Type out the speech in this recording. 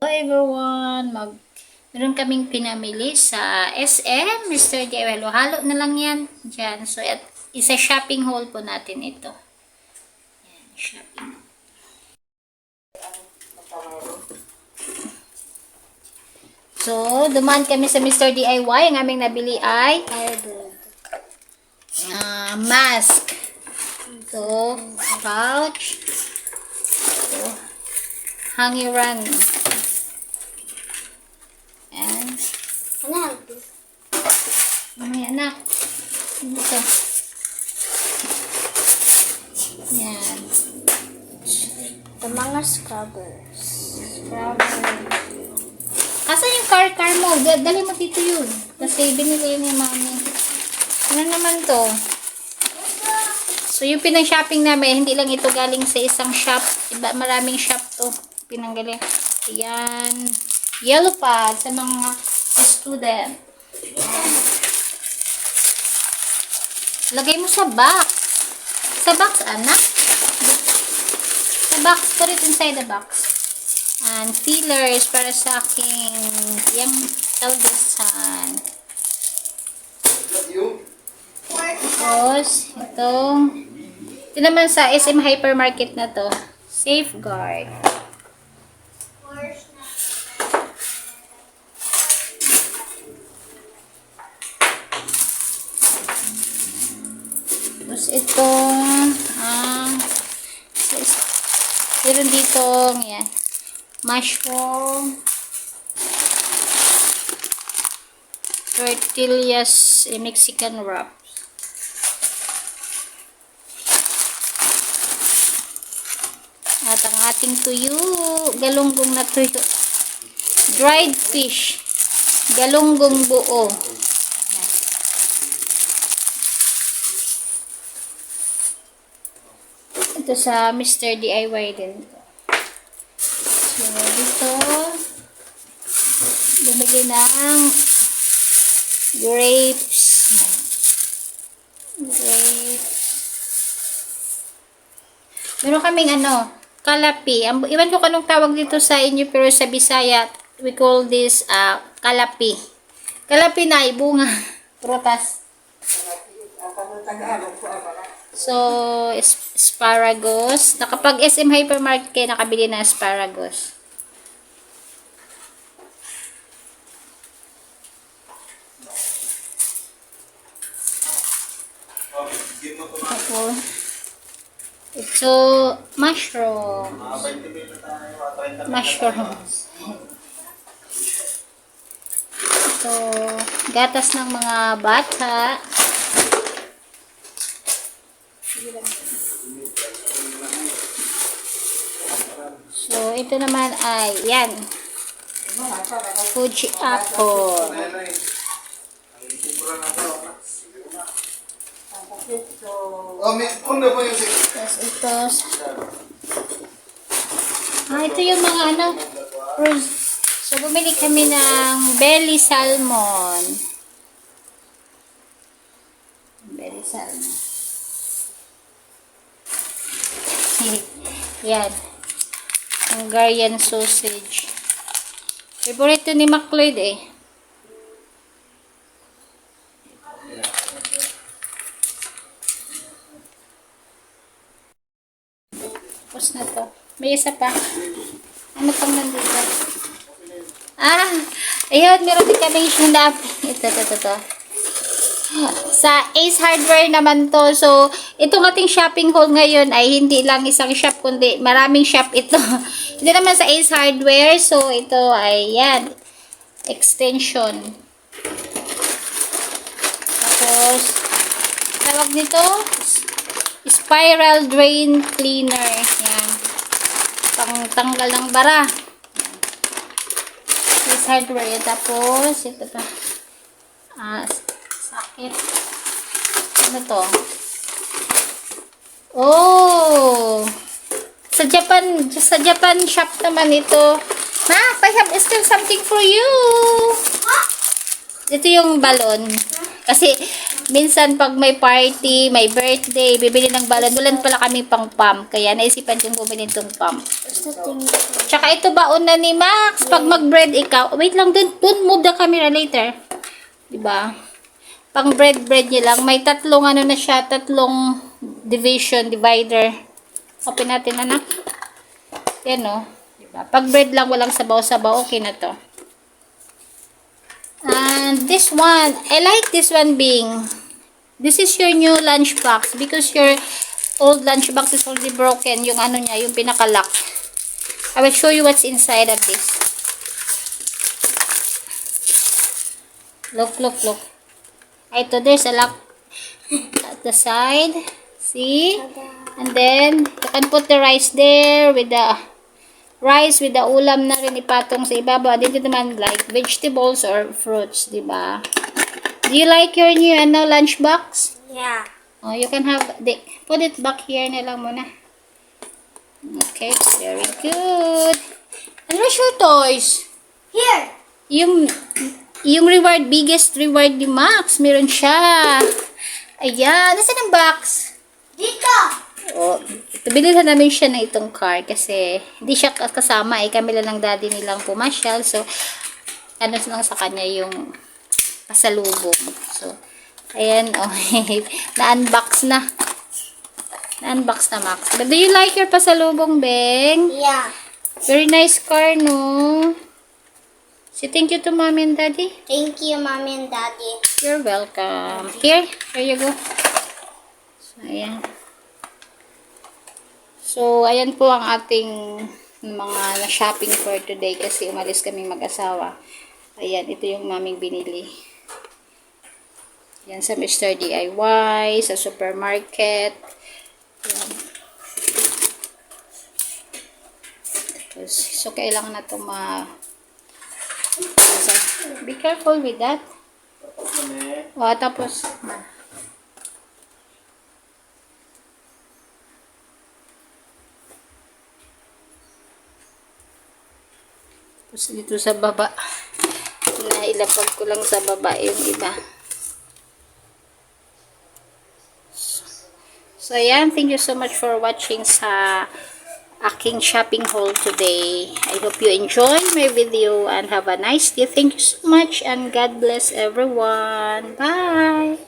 Hello everyone! Meron kaming pinamili sa SM, Mr. DIY. Halo na lang yan dyan. So, isa shopping haul po natin ito. Yan, shopping. So, dumaan kami sa Mr. DIY. Ang aming nabili ay mask. Ito, pouch. Ito, hangiran. And, mamaya anak. Ito. Yan. The mga scrubbers. Asan yung car mo? Dali mo dito yun. Kasi binili niya mami. Ano naman to? So, yung pinang-shopping namin, hindi lang ito galing sa isang shop. Iba, maraming shop to. Pinanggaling. Ayan. Yellow pad sa mga student. Lagay mo sa box. Sa box, anak. Sa box. Put it inside the box. And fillers para sa aking yung eldest son. Tapos, ito naman sa SM Hypermarket na to. Safeguard. Tapos itong meron dito yan, mushroom tortillas, Mexican wrap. At ang ating tuyo, galunggong na tuyo, dried fish, galunggong buo. Ito sa Mr. DIY din. So, dito, bumili ng grapes. Meron kaming kalapi. Iwan ko kanong tawag dito sa inyo, pero sa Bisaya, we call this kalapi. Kalapi na bunga. Prutas. So, asparagus. Nakapag SM Hypermarket kayo nakabili ng asparagus. Tapos, ito, mushrooms. Ito, gatas ng mga bata. So, ito naman ay, yan. Fuji apple. Tapos ito. Ito yung mga So, bumili kami ng belly salmon. Belly salmon. Yan. Hungarian sausage. Favorite ni McLeod eh. Tapos na to. May isa pa. Ano pang nandito? Ayun. Meron din kami yung Ito. Sa Ace Hardware naman to. So, itong ating shopping haul ngayon ay hindi lang isang shop, kundi maraming shop ito. Ito naman sa Ace Hardware. So, ito ay yan. Extension. Tapos, tawag nito, spiral drain cleaner. Yan. Pangtanggal ng bara. Yan. Ace Hardware. Tapos, ito pa. Sakit. Ano to? Oh! Sa Japan shop naman ito. Ma, I have still something for you. Ito yung balon. Kasi, minsan pag may party, may birthday, bibili ng balon. Wala pala kami pang pump. Kaya naisipan kong bumili itong pump. Tsaka ito baon na ni Max. Pag mag-bread ikaw. Wait lang, don't move the camera later. Diba? Pang bread niya lang. May tatlong ano na siya, tatlong divider. Open natin, anak. Yan, o. Diba? Pag bread lang, walang sabaw-sabaw, okay na to. And this one, I like this one being, this is your new lunchbox because your old lunchbox is already broken. Yung ano niya, yung pinaka-lock. I will show you what's inside of this. Look. Ito, there's a lock at the side. See? And then, you can put the rice there with the rice with the ulam na rin ipatong sa ibabaw. Dito naman like vegetables or fruits, diba? Do you like your new lunchbox? Yeah. Oh, you can have, put it back here na lang muna. Okay, very good. And where's your toys? Here. Yung reward, biggest reward ni Max, meron siya. Ayan, nasa ng box? Dito. Oh, bilhin namin siya ng itong car kasi hindi siya kasama kami lang ng daddy nilang pumasyal. So, ano lang sa kanya yung pasalubong. So, ayan, oh, na-unbox na. Na-unbox na, Max. But do you like your pasalubong, Beng? Yeah. Very nice car, no? Say thank you to mommy and daddy. Thank you, mommy and daddy. You're welcome. Here you go. So, ayan. So, ayan po ang ating mga na-shopping for today kasi umalis kaming mag-asawa. Ayan, ito yung maming binili. Ayan, sa Mr. DIY, sa supermarket. Ayan. Tapos, so, kailangan na ito be careful with that. O, tapos, tapos dito sa baba, nailapag ko lang sa baba yung iba. So, ayan. Thank you so much for watching sa aking shopping haul today. I hope you enjoy my video and have a nice day. Thank you so much and God bless everyone. Bye!